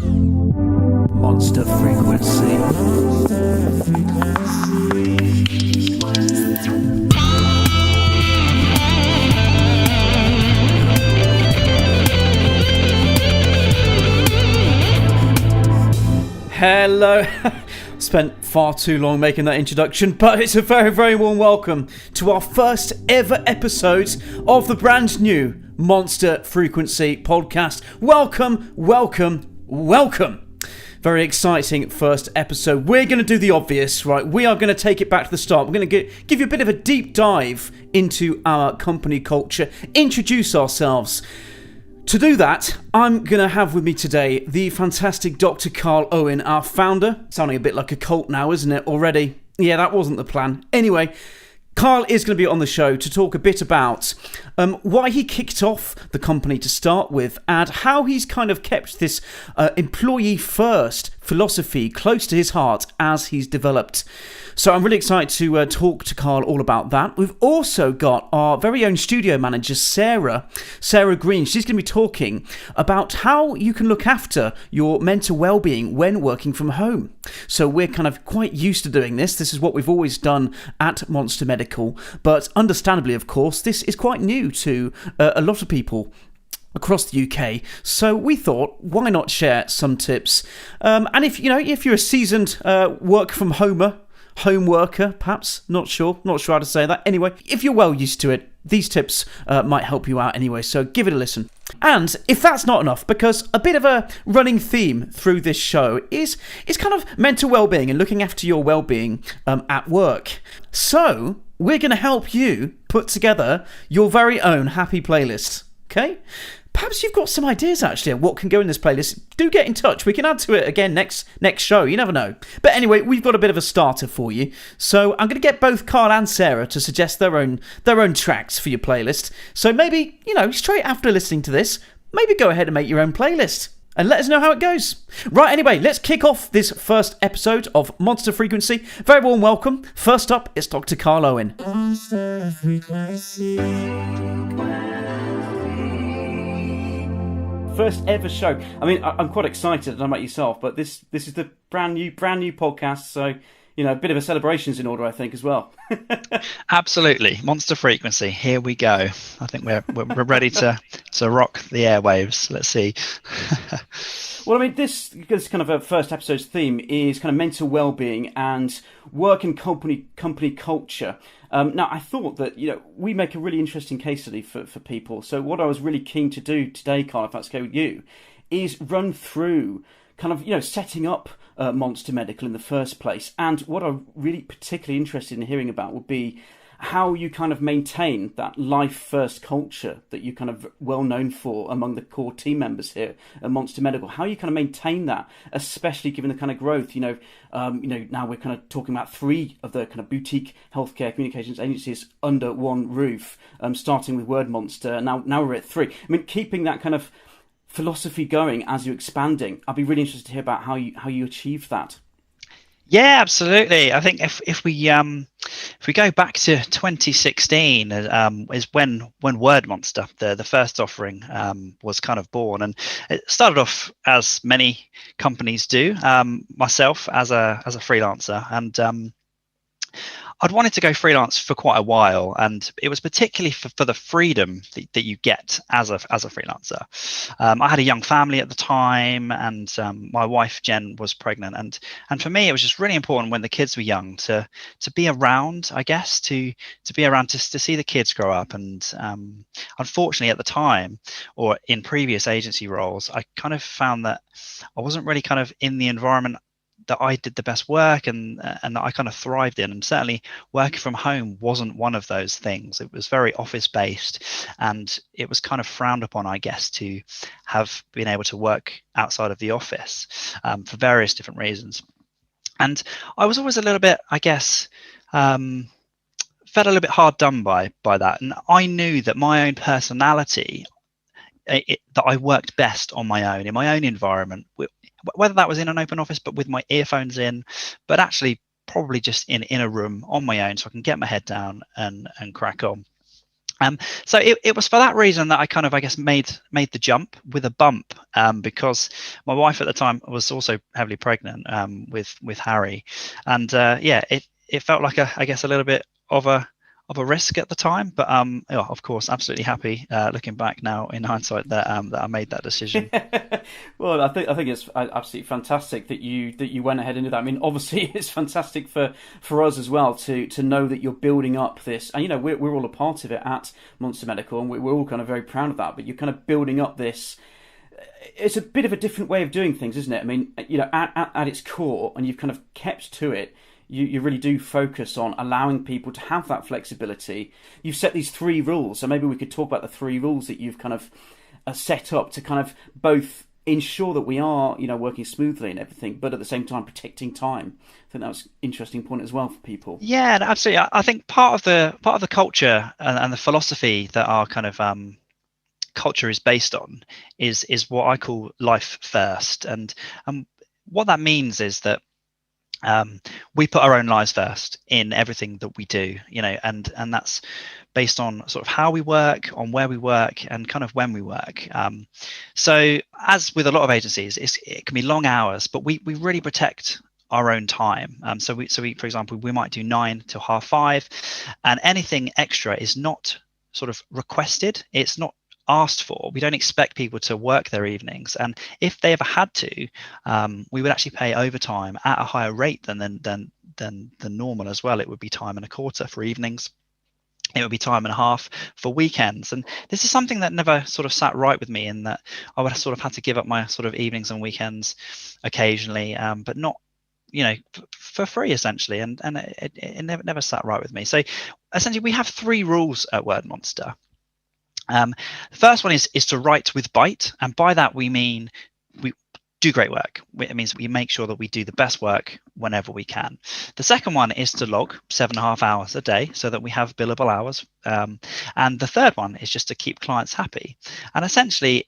Monster frequency. Hello. Spent far too long making that introduction, but it's a very, very warm welcome to our first ever episode of the brand new Monster Frequency podcast. Welcome, welcome, welcome. Very exciting first episode. We're going to do the obvious, right? We are going to take it back to the start. We're going to give you a bit of a deep dive into our company culture, introduce ourselves. To do that, I'm going to have with me today the fantastic Dr. Carl Owen, our founder. Sounding a bit like a cult now, isn't it, already? Yeah, that wasn't the plan. Anyway, Carl is going to be on the show to talk a bit about why he kicked off the company to start with and how he's kind of kept this employee-first philosophy close to his heart as he's developed. So I'm really excited to talk to Carl all about that. We've also got our very own studio manager, Sarah Green. She's going to be talking about how you can look after your mental well-being when working from home. So we're kind of quite used to doing this. This is what we've always done at Monster Medical. But understandably, of course, this is quite new to a lot of people across the UK, so we thought, why not share some tips? And if you're a seasoned work from home worker, perhaps, not sure how to say that. Anyway, if you're well used to it, these tips might help you out anyway, so give it a listen. And if that's not enough, because a bit of a running theme through this show is kind of mental well-being and looking after your well-being at work. So we're going to help you put together your very own happy playlist, okay? Perhaps you've got some ideas actually of what can go in this playlist. Do get in touch. We can add to it again next show. You never know. But anyway, we've got a bit of a starter for you. So I'm going to get both Carl and Sarah to suggest their own tracks for your playlist. So maybe, straight after listening to this, maybe go ahead and make your own playlist. And let us know how it goes. Right, anyway, let's kick off this first episode of Monster Frequency. Very warm welcome. First up, it's Dr. Carl Owen. Monster Frequency. First ever show. I mean, I'm quite excited. I don't know about yourself, but this is the brand new podcast. So, a bit of a celebration's in order, I think, as well. Absolutely, Monster Frequency. Here we go. I think we're ready to rock the airwaves. Let's see. Well, I mean, this kind of a first episode's theme is kind of mental well-being and work and company culture. Now, I thought that, we make a really interesting case study for people. So what I was really keen to do today, Carl, if that's okay with you, is run through kind of, setting up Monster Medical in the first place. And what I'm really particularly interested in hearing about would be how you kind of maintain that life-first culture that you're kind of well known for among the core team members here at Monster Medical. How you kind of maintain that, especially given the kind of growth. Now we're kind of talking about 3 of the kind of boutique healthcare communications agencies under one roof, starting with Word Monster. Now we're at 3. I mean, keeping that kind of philosophy going as you're expanding. I'd be really interested to hear about how you achieve that. Yeah, absolutely. I think if we go back to 2016, is when Word Monster, the first offering, was kind of born, and it started off as many companies do. Myself as a freelancer, and I'd wanted to go freelance for quite a while, and it was particularly for the freedom that you get as a freelancer. I had a young family at the time, and my wife Jen was pregnant, and for me it was just really important when the kids were young to be around, I guess, to be around to see the kids grow up. And unfortunately at the time, or in previous agency roles, I kind of found that I wasn't really kind of in the environment that I did the best work and that I kind of thrived in. And certainly working from home wasn't one of those things. It was very office based, and it was kind of frowned upon, I guess, to have been able to work outside of the office for various different reasons. And I was always a little bit, I guess, felt a little bit hard done by that. And I knew that my own personality, that I worked best on my own, in my own environment, whether that was in an open office but with my earphones in, but actually probably just in a room on my own, so I can get my head down and crack on. So it was for that reason that I kind of, I guess, made the jump with a bump, because my wife at the time was also heavily pregnant, with Harry, and yeah, it felt like I guess a little bit of a risk at the time, but yeah, of course, absolutely happy, looking back now in hindsight, that I made that decision. Well, I think it's absolutely fantastic that you went ahead and did that. I mean, obviously, it's fantastic for us as well to know that you're building up this, and we're all a part of it at Monster Medical, and we're all kind of very proud of that. But you're kind of building up this. It's a bit of a different way of doing things, isn't it? I mean, at its core, and you've kind of kept to it. You really do focus on allowing people to have that flexibility. You've set these 3 rules, so maybe we could talk about the 3 rules that you've kind of set up to kind of both ensure that we are, working smoothly and everything, but at the same time protecting time. I think that was an interesting point as well for people. Yeah, absolutely. I think part of the culture and the philosophy that our kind of culture is based on is what I call life first, and what that means is that we put our own lives first in everything that we do, and that's based on sort of how we work, on where we work, and kind of when we work. So as with a lot of agencies, it can be long hours, but we really protect our own time. So we, for example, we might do 9 till 5:30, and anything extra is not sort of requested. It's not asked for. We don't expect people to work their evenings, and if they ever had to, we would actually pay overtime at a higher rate than normal as well. It would be time and a quarter for evenings. It would be time and a half for weekends, and this is something that never sort of sat right with me, in that I would have sort of had to give up my sort of evenings and weekends occasionally, but not for free, essentially, and it never sat right with me. So essentially we have 3 rules at Word Monster. The first one is to write with bite, and by that we mean we do great work. It means we make sure that we do the best work whenever we can. The second one is to log 7.5 hours a day so that we have billable hours. And the third one is just to keep clients happy. And essentially,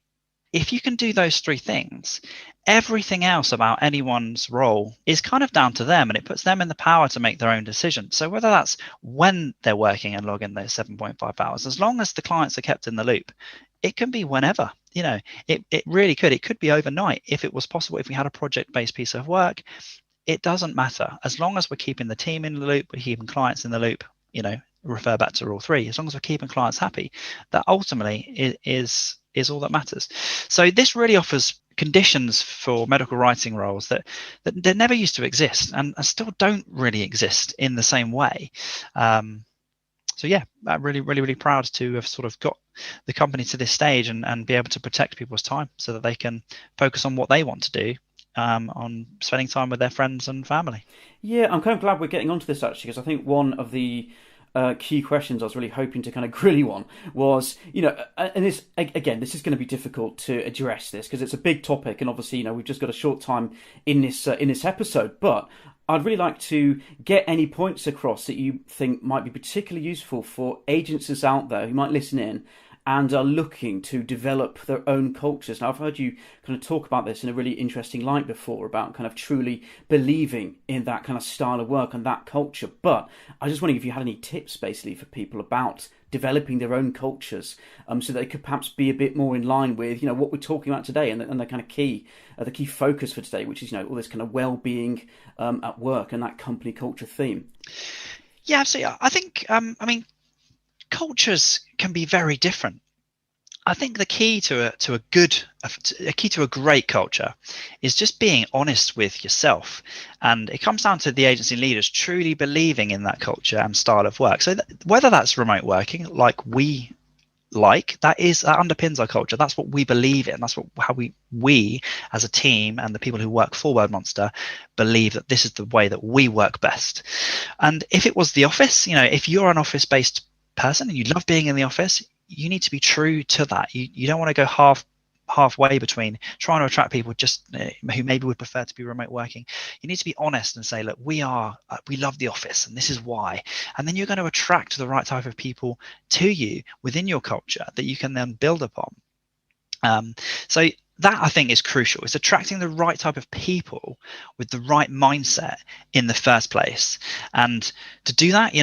if you can do those 3 things, everything else about anyone's role is kind of down to them, and it puts them in the power to make their own decision. So whether that's when they're working and logging those 7.5 hours, as long as the clients are kept in the loop, it can be whenever. It really could. It could be overnight if it was possible. If we had a project-based piece of work, it doesn't matter. As long as we're keeping the team in the loop, we're keeping clients in the loop, refer back to rule 3, as long as we're keeping clients happy, that ultimately is all that matters. So this really offers conditions for medical writing roles that never used to exist, and still don't really exist in the same way. So yeah, I'm really proud to have sort of got the company to this stage, and be able to protect people's time so that they can focus on what they want to do, on spending time with their friends and family. Yeah, I'm kind of glad we're getting onto this actually, because I think one of the key questions I was really hoping to kind of grill you on was, and this is going to be difficult to address this because it's a big topic, and obviously, we've just got a short time in this episode, but I'd really like to get any points across that you think might be particularly useful for agencies out there who might listen in and are looking to develop their own cultures. Now, I've heard you kind of talk about this in a really interesting light before, about kind of truly believing in that kind of style of work and that culture. But I just wondering if you had any tips, basically, for people about developing their own cultures, so they could perhaps be a bit more in line with, what we're talking about today, and the kind of key focus for today, which is, all this kind of well-being at work and that company culture theme. Yeah, absolutely. I think, cultures can be very different. I think the key to a great culture is just being honest with yourself, and it comes down to the agency leaders truly believing in that culture and style of work. So whether that's remote working, that underpins our culture. That's what we believe in. That's how we as a team and the people who work for Word Monster believe that this is the way that we work best. And if it was the office, if you're an office-based person and you love being in the office, you need to be true to that. You don't want to go halfway between trying to attract people just who maybe would prefer to be remote working. You need to be honest and say, look, we love the office and this is why. And then you're going to attract the right type of people to you within your culture that you can then build upon. So that I think is crucial. It's attracting the right type of people with the right mindset in the first place. And to do that,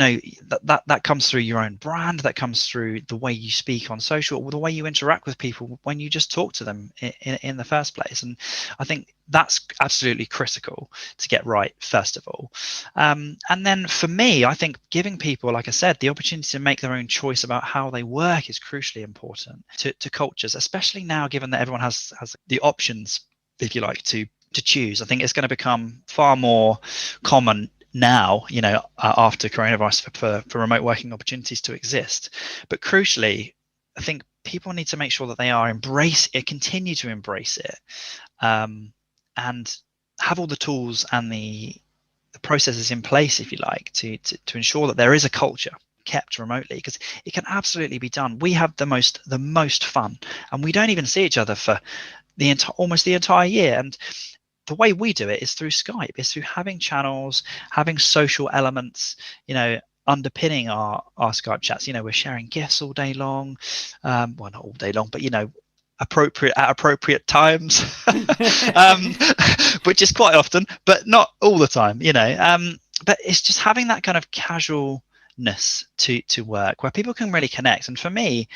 that comes through your own brand, that comes through the way you speak on social, or the way you interact with people when you just talk to them in the first place. And I think that's absolutely critical to get right, first of all. And then for me, I think giving people, like I said, the opportunity to make their own choice about how they work is crucially important to cultures, especially now, given that everyone has the options, if you like, to choose. I think it's going to become far more common now, after coronavirus, for remote working opportunities to exist. But crucially, I think people need to make sure that they continue to embrace it, and have all the tools and the processes in place, if you like, to ensure that there is a culture kept remotely, because it can absolutely be done. We have the most fun, and we don't even see each other for almost the entire year. And the way we do it is through Skype, is through having channels, having social elements, underpinning our Skype chats. We're sharing gifts all day long, well, not all day long, but appropriate times, which is quite often, but not all the time, but it's just having that kind of casualness to work where people can really connect. And for me,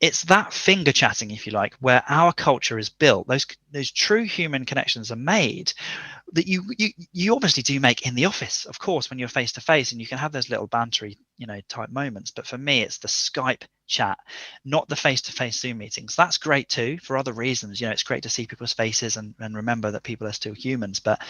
it's that finger chatting, if you like, where our culture is built. Those true human connections are made that you obviously do make in the office, of course, when you're face to face, and you can have those little bantery, type moments. But for me, it's the Skype chat, not the face to face Zoom meetings. That's great too for other reasons. It's great to see people's faces and remember that people are still humans. But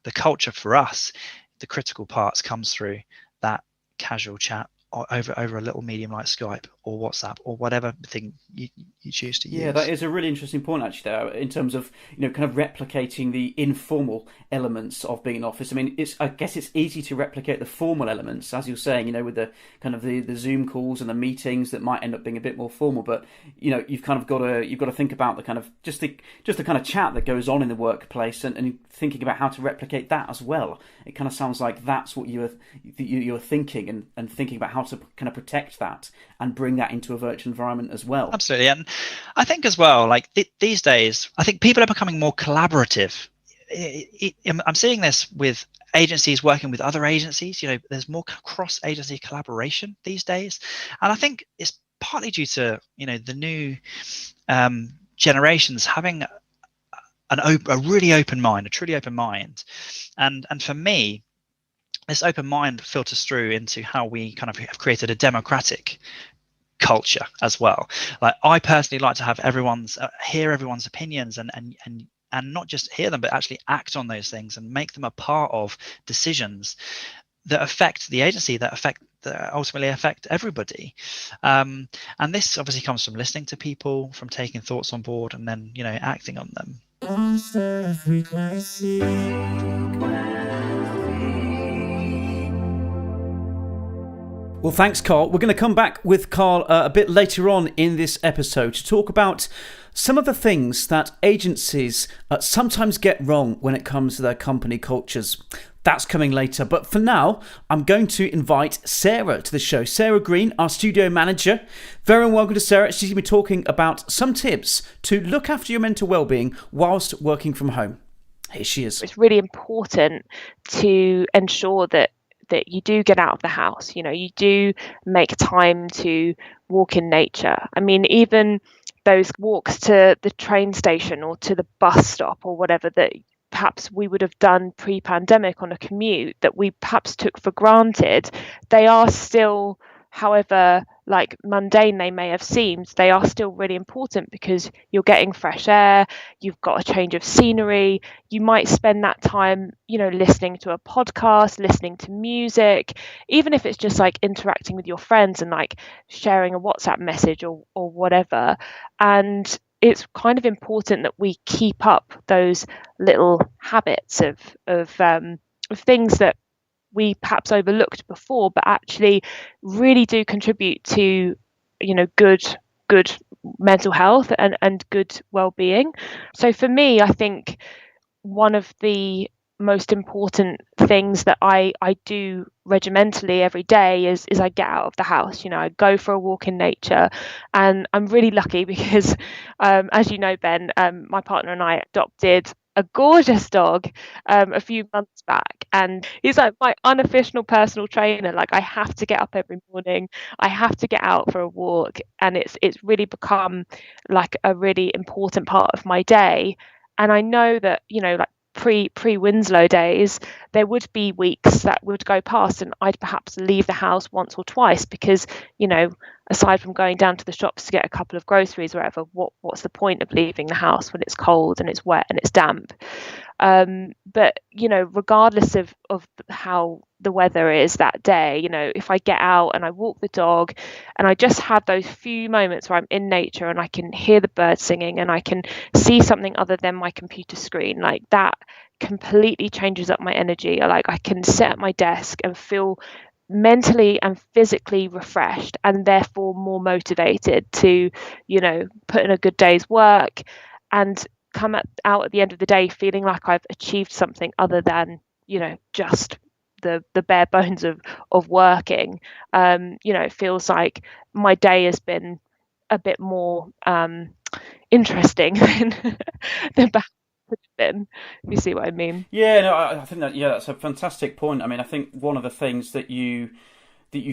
the culture for us, the critical parts comes through that casual chat over a little medium like Skype or WhatsApp or whatever thing you choose to use. Yeah, that is a really interesting point, actually, there, in terms of kind of replicating the informal elements of being in office. I mean, I guess it's easy to replicate the formal elements, as you're saying, with the kind of the Zoom calls and the meetings that might end up being a bit more formal. But you've kind of got to think about the kind of just the kind of chat that goes on in the workplace, and thinking about how to replicate that as well. It kind of sounds like that's what you're thinking, and thinking about how to kind of protect that and bring that into a virtual environment as well. Absolutely. And I think as well, like these days, I think people are becoming more collaborative. I'm seeing this with agencies working with other agencies. There's more cross-agency collaboration these days, and I think it's partly due to the new generations having a really open mind, a truly open mind, and for me, this open mind filters through into how we kind of have created a democratic culture as well. Like, I personally like to have hear everyone's opinions, and not just hear them, but actually act on those things and make them a part of decisions that affect the agency, that ultimately affect everybody. And this obviously comes from listening to people, from taking thoughts on board, and then acting on them. Well, thanks, Carl. We're going to come back with Carl a bit later on in this episode to talk about some of the things that agencies sometimes get wrong when it comes to their company cultures. That's coming later. But for now, I'm going to invite Sarah to the show. Sarah Green, our studio manager. Very welcome to Sarah. She's going to be talking about some tips to look after your mental well-being whilst working from home. Here she is. It's really important to ensure that you do get out of the house. You do make time to walk in nature. I mean, even those walks to the train station or to the bus stop or whatever that perhaps we would have done pre-pandemic on a commute that we perhaps took for granted, they are still, however like mundane they may have seemed, they are still really important, because you're getting fresh air, you've got a change of scenery, you might spend that time listening to a podcast, listening to music, even if it's just like interacting with your friends and like sharing a WhatsApp message or whatever. And it's kind of important that we keep up those little habits of things that we perhaps overlooked before, but actually really do contribute to, good mental health and good well-being. So for me, I think one of the most important things that I do regimentally every day is I get out of the house. You know, I go for a walk in nature, and I'm really lucky because, as you know, Ben, my partner and I adopted a gorgeous dog a few months back, and he's like my unofficial personal trainer. Like, I have to get up every morning, I have to get out for a walk, and it's really become like a really important part of my day. And I know that, you know, like pre Winslow days, there would be weeks that would go past and I'd perhaps leave the house once or twice because, you know, aside from going down to the shops to get a couple of groceries or whatever, what's the point of leaving the house when it's cold and it's wet and it's damp? But, you know, regardless of how the weather is that day, you know, if I get out and I walk the dog and I just have those few moments where I'm in nature and I can hear the birds singing and I can see something other than my computer screen, like that completely changes up my energy. Like, I can sit at my desk and feel mentally and physically refreshed and therefore more motivated to, you know, put in a good day's work and out at the end of the day feeling like I've achieved something other than, you know, just the bare bones of working. You know, it feels like my day has been a bit more interesting than perhaps it could have been, if you see what I mean. Yeah, no, I think that, yeah, that's a fantastic point. I mean, I think one of the things that you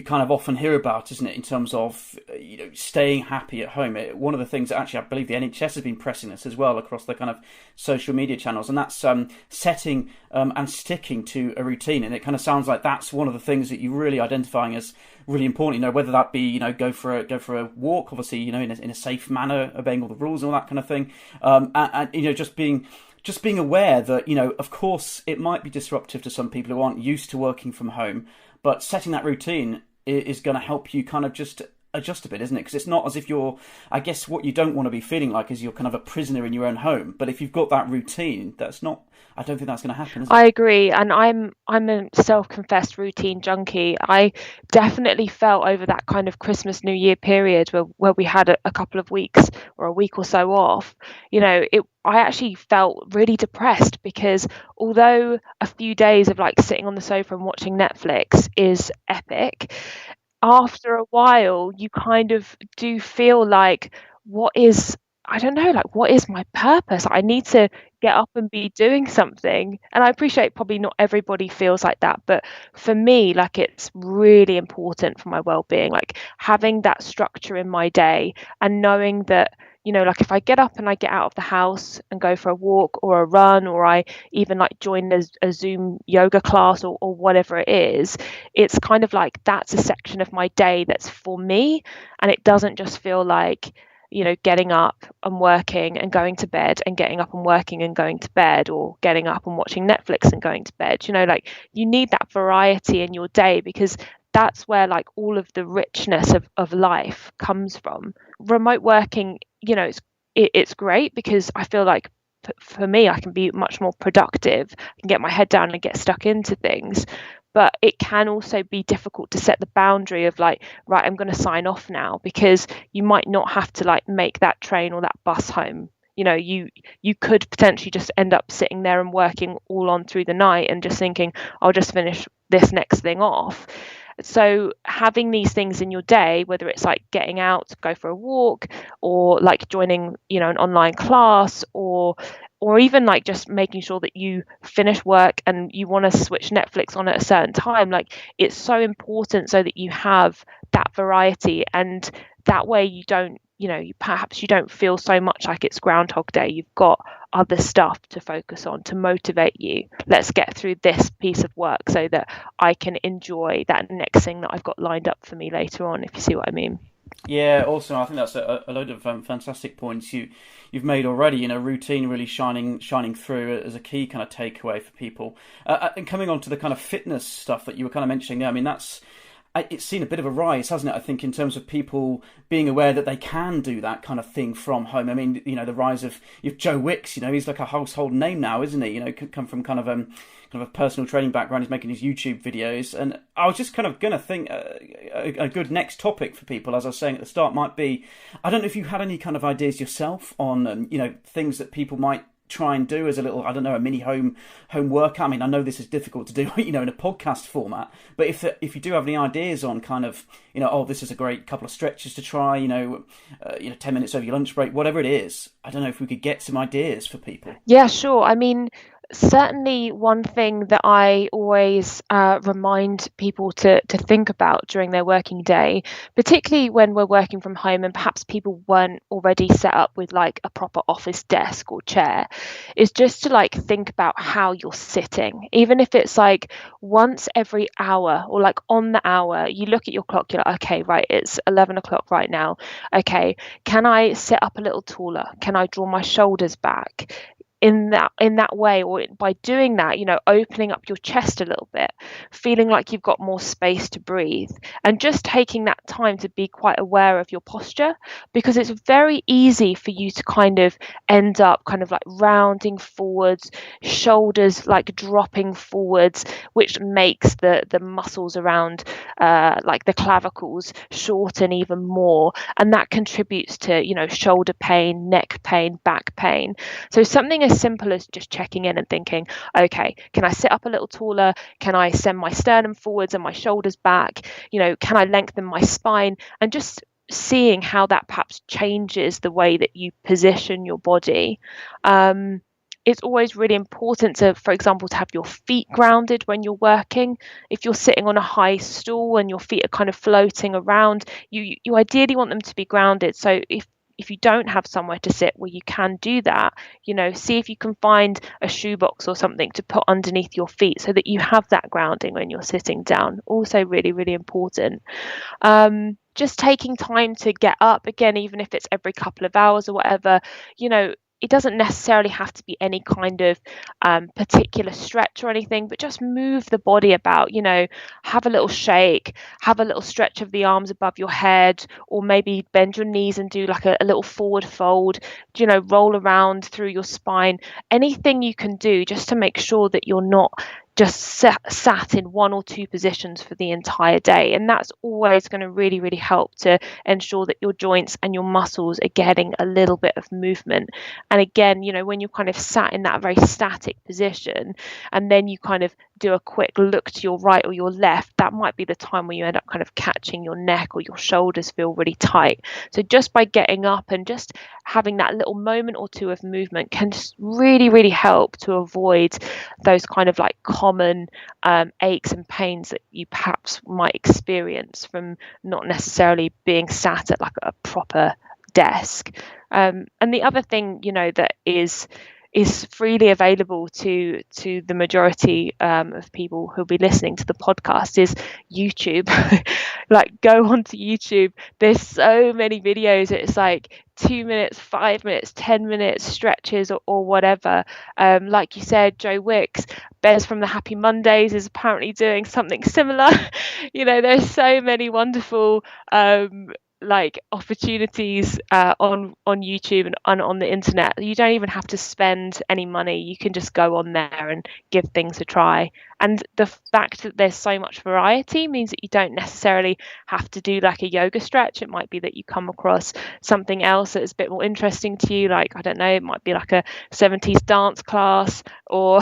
kind of often hear about, isn't it, in terms of, you know, staying happy at home. One of the things that actually I believe the NHS has been pressing this as well across the kind of social media channels, and that's setting and sticking to a routine. And it kind of sounds like that's one of the things that you're really identifying as really important. You know, whether that be, you know, go for a walk, obviously, you know, in a safe manner, obeying all the rules and all that kind of thing, and you know, just being aware that, you know, of course, it might be disruptive to some people who aren't used to working from home, but setting that routine is going to help you kind of just adjust a bit, isn't it? Because it's not as if you're, I guess what you don't want to be feeling like is you're kind of a prisoner in your own home. But if you've got that routine, that's not, I don't think that's going to happen, is it? I agree, and I'm a self-confessed routine junkie. I definitely felt over that kind of Christmas New Year period where we had a couple of weeks or a week or so off. You know, I actually felt really depressed because although a few days of like sitting on the sofa and watching Netflix is epic, after a while you kind of do feel like, what is, I don't know, like, what is my purpose? I need to get up and be doing something. And I appreciate probably not everybody feels like that, but for me, like, it's really important for my well-being, like having that structure in my day and knowing that, you know, like if I get up and I get out of the house and go for a walk or a run, or I even like join a Zoom yoga class or whatever it is, it's kind of like that's a section of my day that's for me. And it doesn't just feel like, you know, getting up and working and going to bed and getting up and working and going to bed, or getting up and watching Netflix and going to bed. You know, like, you need that variety in your day because that's where like all of the richness of life comes from. Remote working, you know, it's great because I feel like for me, I can be much more productive and get my head down and get stuck into things. But it can also be difficult to set the boundary of like, right, I'm going to sign off now, because you might not have to like make that train or that bus home. You know, you could potentially just end up sitting there and working all on through the night and just thinking, I'll just finish this next thing off. So having these things in your day, whether it's like getting out to go for a walk, or like joining, you know, an online class, or even like just making sure that you finish work and you want to switch Netflix on at a certain time, like, it's so important so that you have that variety, and that way you don't, you know, perhaps you don't feel so much like it's Groundhog Day. You've got other stuff to focus on to motivate you. Let's get through this piece of work so that I can enjoy that next thing that I've got lined up for me later on, if you see what I mean. Yeah, also I think that's a load of fantastic points you've made already. You know, routine really shining through as a key kind of takeaway for people. And coming on to the kind of fitness stuff that you were kind of mentioning there, I mean, it's seen a bit of a rise, hasn't it? I think in terms of people being aware that they can do that kind of thing from home. I mean, you know, the rise of Joe Wicks. You know, he's like a household name now, isn't he? You know, come from kind of a personal training background. He's making his YouTube videos, and I was just kind of gonna think a good next topic for people, as I was saying at the start, might be, I don't know if you had any kind of ideas yourself on you know, things that people might try and do as a little, I don't know, a mini home workout? I mean, I know this is difficult to do, in a podcast format, but if you do have any ideas on kind of, this is a great couple of stretches to try, 10 minutes over your lunch break, whatever it is, I don't know if we could get some ideas for people. Yeah, sure. I mean, certainly one thing that I always remind people to think about during their working day, particularly when we're working from home and perhaps people weren't already set up with like a proper office desk or chair, is just to like think about how you're sitting. Even if it's like once every hour or like on the hour, you look at your clock, you're like, okay, right, it's 11 o'clock right now. Okay, can I sit up a little taller? Can I draw my shoulders back? In that way, or by doing that, opening up your chest a little bit, feeling like you've got more space to breathe, and just taking that time to be quite aware of your posture, because it's very easy for you to kind of end up kind of like rounding forwards, shoulders like dropping forwards, which makes the muscles around like the clavicles shorten even more, and that contributes to shoulder pain, neck pain, back pain. So something as simple as just checking in and thinking, okay, can I sit up a little taller? Can I send my sternum forwards and my shoulders back? Can I lengthen my spine? And just seeing how that perhaps changes the way that you position your body. It's always really important to, for example, to have your feet grounded when you're working. If you're sitting on a high stool and your feet are kind of floating around, you ideally want them to be grounded. So if you don't have somewhere to sit where you can do that, see if you can find a shoebox or something to put underneath your feet so that you have that grounding when you're sitting down. Also really, really important. Just taking time to get up, again, even if it's every couple of hours or whatever, it doesn't necessarily have to be any kind of particular stretch or anything, but just move the body about, have a little shake, have a little stretch of the arms above your head, or maybe bend your knees and do like a little forward fold, roll around through your spine. Anything you can do just to make sure that you're not just sat in one or two positions for the entire day. And that's always going to really, really help to ensure that your joints and your muscles are getting a little bit of movement. And again, when you're kind of sat in that very static position, and then you kind of do a quick look to your right or your left, that might be the time where you end up kind of catching your neck or your shoulders feel really tight. So just by getting up and just having that little moment or two of movement can just really, really help to avoid those kind of like common aches and pains that you perhaps might experience from not necessarily being sat at like a proper desk. And the other thing, that is freely available to the majority of people who'll be listening to the podcast is YouTube. Like, go onto YouTube. There's so many videos. It's like 2 minutes, 5 minutes, 10 minutes stretches or whatever. Like you said, Joe Wicks, Bez from the Happy Mondays is apparently doing something similar. There's so many wonderful like opportunities on YouTube and on the internet. You don't even have to spend any money. You can just go on there and give things a try. And the fact that there's so much variety means that you don't necessarily have to do like a yoga stretch. It might be that you come across something else that is a bit more interesting to you. Like, I don't know, it might be like a 70s dance class or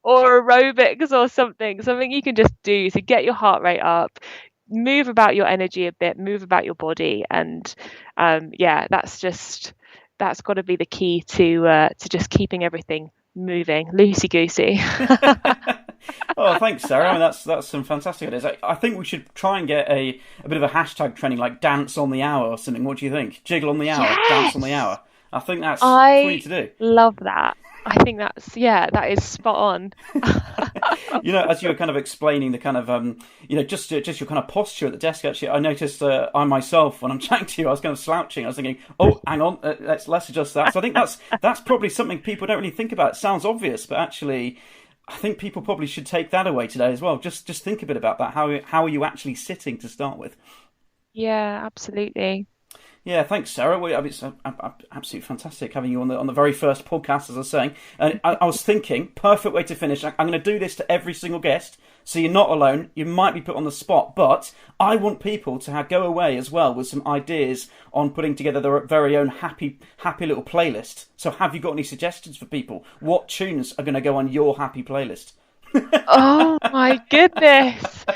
or aerobics or something you can just do to get your heart rate up, move about your energy a bit, move about your body. And that's got to be the key to just keeping everything moving, loosey goosey. Oh, thanks, Sarah. I mean, that's some fantastic ideas. I think we should try and get a bit of a hashtag trending, like dance on the hour or something. What do you think? Jiggle on the hour, Yes! Dance on the hour. I think that's what we need to do. Love that. I think that is spot on. As you were kind of explaining the kind of, just your kind of posture at the desk, actually, I noticed I myself, when I'm chatting to you, I was kind of slouching. I was thinking, oh, hang on, let's adjust that. So I think that's probably something people don't really think about. It sounds obvious, but actually, I think people probably should take that away today as well. Just think a bit about that. How are you actually sitting to start with? Yeah, absolutely. Yeah, thanks, Sarah. It's absolutely fantastic having you on the very first podcast, as I was saying. And I was thinking, perfect way to finish. I'm going to do this to every single guest. So you're not alone. You might be put on the spot, but I want people to go away as well with some ideas on putting together their very own happy little playlist. So have you got any suggestions for people? What tunes are going to go on your happy playlist? Oh my goodness.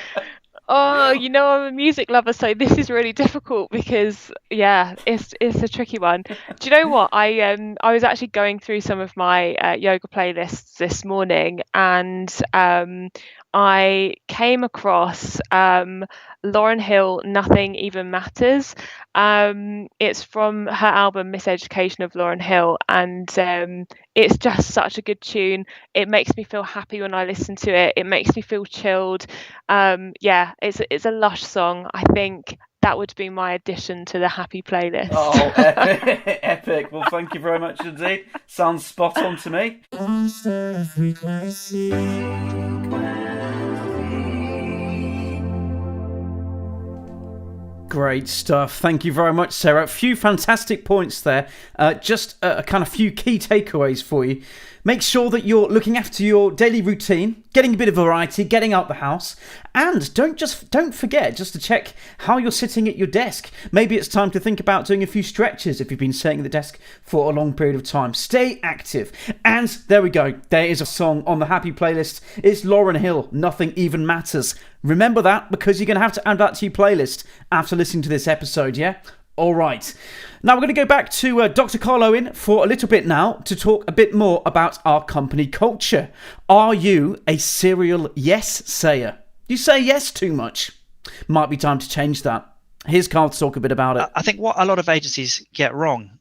Oh, I'm a music lover, so this is really difficult because it's a tricky one. Do you know what? I was actually going through some of my yoga playlists this morning, and I came across Lauryn Hill, Nothing Even Matters. It's from her album Miseducation of Lauryn Hill, and it's just such a good tune. It makes me feel happy when I listen to it. It makes me feel chilled. It's a lush song. I think that would be my addition to the happy playlist. Oh, epic. Epic. Well, thank you very much indeed. Sounds spot on to me. Great stuff. Thank you very much, Sarah. A few fantastic points there. Just a kind of few key takeaways for you. Make sure that you're looking after your daily routine, getting a bit of variety, getting out the house, and don't forget just to check how you're sitting at your desk. Maybe it's time to think about doing a few stretches if you've been sitting at the desk for a long period of time. Stay active. And there we go. There is a song on the happy playlist. It's Lauryn Hill, Nothing Even Matters. Remember that, because you're going to have to add that to your playlist after listening to this episode, yeah? All right. Now we're going to go back to Dr. Carl Owen for a little bit now to talk a bit more about our company culture. Are you a serial yes sayer? You say yes too much. Might be time to change that. Here's Carl to talk a bit about it. I think what a lot of agencies get wrong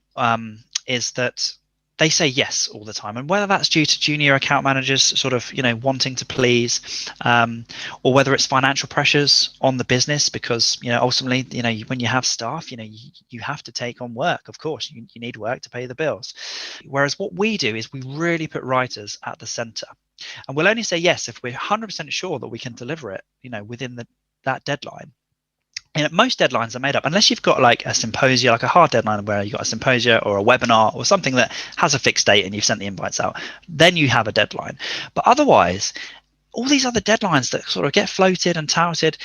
is that they say yes all the time, and whether that's due to junior account managers sort of wanting to please, or whether it's financial pressures on the business, because ultimately when you have staff, you have to take on work. Of course, you need work to pay the bills. Whereas what we do is we really put writers at the center, and we'll only say yes if we're 100% sure that we can deliver it within that deadline. And most deadlines are made up, unless you've got like a symposia, like a hard deadline where you've got a symposia or a webinar or something that has a fixed date and you've sent the invites out, then you have a deadline. But otherwise, all these other deadlines that sort of get floated and touted,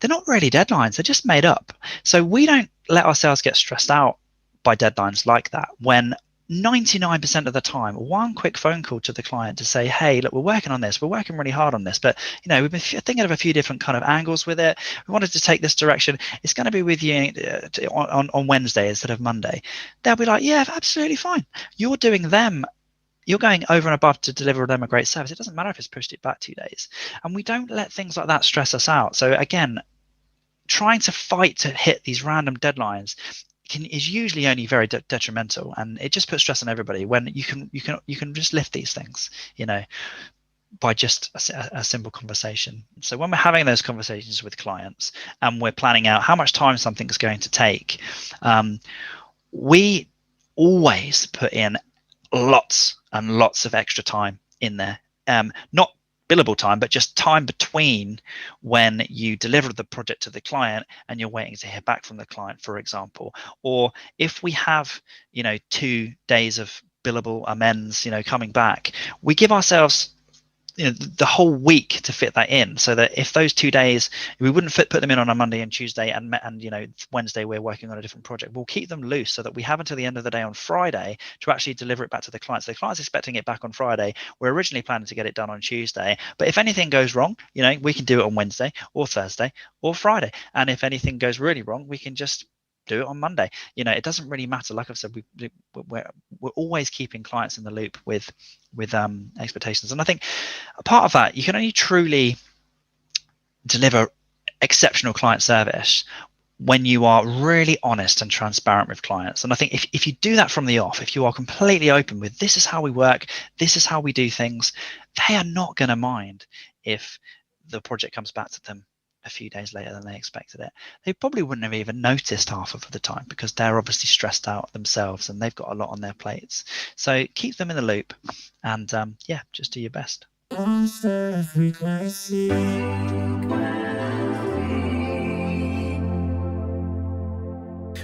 they're not really deadlines, they're just made up. So we don't let ourselves get stressed out by deadlines like that, when 99% of the time, one quick phone call to the client to say, hey, look, we're working on this, we're working really hard on this, but we've been thinking of a few different kind of angles with it. We wanted to take this direction. It's going to be with you on Wednesday instead of Monday. They'll be like, yeah, absolutely fine. You're going over and above to deliver them a great service. It doesn't matter if it's pushed it back 2 days. And we don't let things like that stress us out. So again, trying to fight to hit these random deadlines is usually only very detrimental, and it just puts stress on everybody, when you can just lift these things by just a simple conversation. So when we're having those conversations with clients and we're planning out how much time something's going to take, we always put in lots and lots of extra time in there, not billable time, but just time between when you deliver the project to the client and you're waiting to hear back from the client, for example. Or if we have 2 days of billable amends coming back, we give ourselves the whole week to fit that in, so that if those 2 days we wouldn't put them in on a Monday and Tuesday, and Wednesday we're working on a different project, we'll keep them loose so that we have until the end of the day on Friday to actually deliver it back to the client. So the client's expecting it back on Friday. We're originally planning to get it done on Tuesday, but if anything goes wrong, we can do it on Wednesday or Thursday or Friday, and if anything goes really wrong, we can just do it on Monday. It doesn't really matter. Like I've said, we're always keeping clients in the loop with expectations. And I think a part of that, you can only truly deliver exceptional client service when you are really honest and transparent with clients. And I think if you do that from the off, if you are completely open with, this is how we work, this is how we do things, they are not going to mind if the project comes back to them a few days later than they expected it. They probably wouldn't have even noticed half of the time, because they're obviously stressed out themselves and they've got a lot on their plates. So keep them in the loop, and just do your best.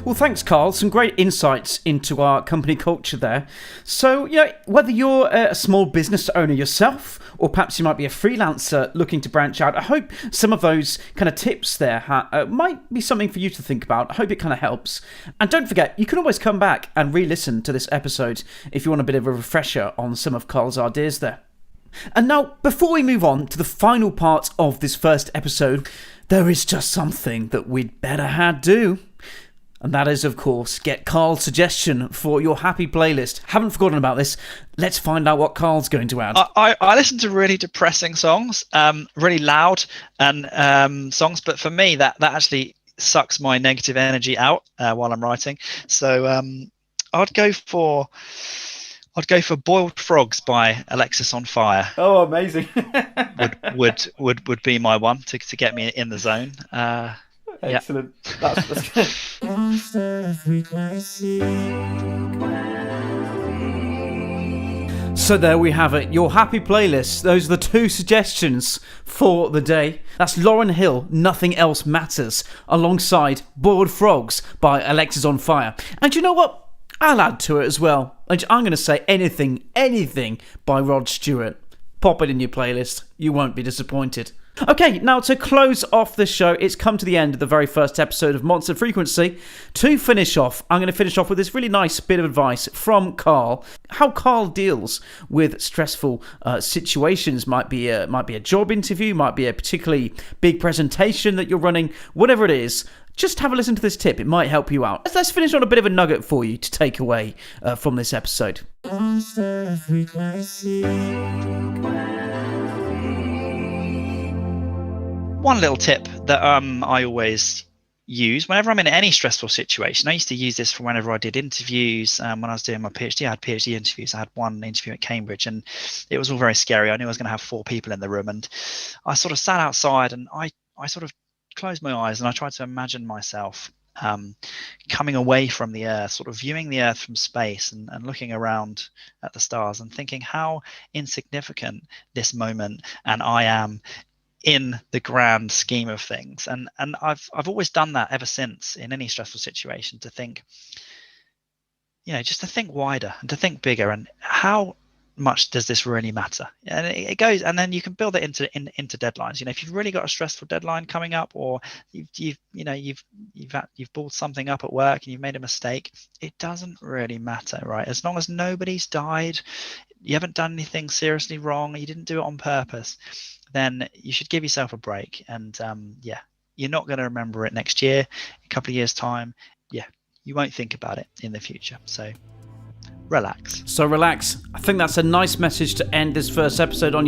Well, thanks, Carl. Some great insights into our company culture there. So, whether you're a small business owner yourself, or perhaps you might be a freelancer looking to branch out, I hope some of those kind of tips there might be something for you to think about. I hope it kind of helps. And don't forget, you can always come back and re-listen to this episode if you want a bit of a refresher on some of Carl's ideas there. And now, before we move on to the final part of this first episode, there is just something that we'd better do. And that is, of course, get Carl's suggestion for your happy playlist. Haven't forgotten about this. Let's find out what Carl's going to add. I listen to really depressing songs, really loud and songs, but for me that actually sucks my negative energy out while I'm writing. So I'd go for Boiled Frogs by Alexis on Fire. Oh, amazing. would be my one to get me in the zone. Excellent. Yeah. That's good. So there we have it, your happy playlist. Those are the two suggestions for the day. That's Lauryn Hill, Nothing Else Matters, alongside Boiled Frogs by Alexis on Fire. And you know what? I'll add to it as well. I'm going to say anything by Rod Stewart. Pop it in your playlist. You won't be disappointed. Okay, now to close off the show, it's come to the end of the very first episode of Monster Frequency. To finish off, I'm going to finish off with this really nice bit of advice from Carl. How Carl deals with stressful situations. Might be a job interview, might be a particularly big presentation that you're running, whatever it is. Just have a listen to this tip. It might help you out. Let's finish on a bit of a nugget for you to take away from this episode. Monster Frequency. One little tip that I always use whenever I'm in any stressful situation. I used to use this for whenever I did interviews. When I was doing my PhD, I had PhD interviews. I had one interview at Cambridge and it was all very scary. I knew I was going to have 4 people in the room, and I sort of sat outside and I sort of closed my eyes and I tried to imagine myself coming away from the Earth, sort of viewing the Earth from space and looking around at the stars and thinking how insignificant this moment and I am in the grand scheme of things. And I've always done that ever since in any stressful situation, to think, just to think wider and to think bigger, and how much does this really matter? And it goes, and then you can build it into deadlines. If you've really got a stressful deadline coming up, or you've bought something up at work and you've made a mistake, it doesn't really matter, right? As long as nobody's died, you haven't done anything seriously wrong, you didn't do it on purpose, then you should give yourself a break. And you're not going to remember it next year, a couple of years time. You won't think about it in the future. So relax. I think that's a nice message to end this first episode on.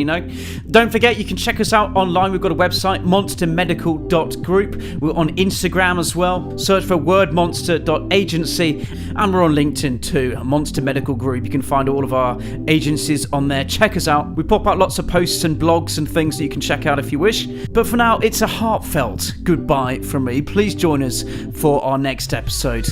Don't forget, you can check us out online. We've got a website, monstermedical.group. We're on Instagram as well. Search for wordmonster.agency, and we're on LinkedIn too, Monster Medical Group. You can find all of our agencies on there. Check us out. We pop out lots of posts and blogs and things that you can check out if you wish. But for now, it's a heartfelt goodbye from me. Please join us for our next episode.